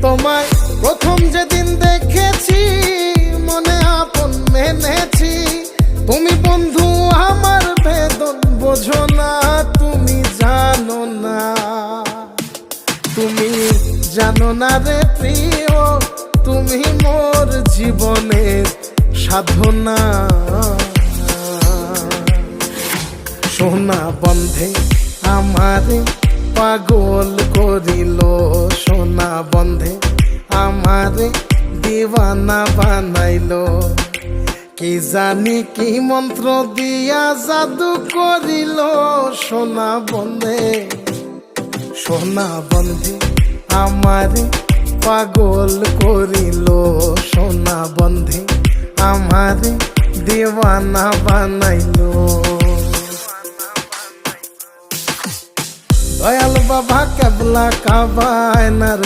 তোমায় প্রথম যেদিন দেখেছি মনে আপন মেনেছি। তুমি বন্ধু আমার বেদন বোঝো না, তুমি জানো না, তুমি জানো না রে প্রিয়, তুমি মোর জীবনের সাধনা। সোনা বন্ধে আমারে পাগল করিল, সোনা বন্ধে আমারে দিওয়ানা বানাইলো। কি জানি কি মন্ত্র দিয়া জাদু করিল সোনা বন্ধে, সোনা বন্ধে আমারে পাগল করিল, সোনা বন্ধে আমারে দিওয়ানা বানাইলো। দয়াল বাবা কেবলা কাবায়নার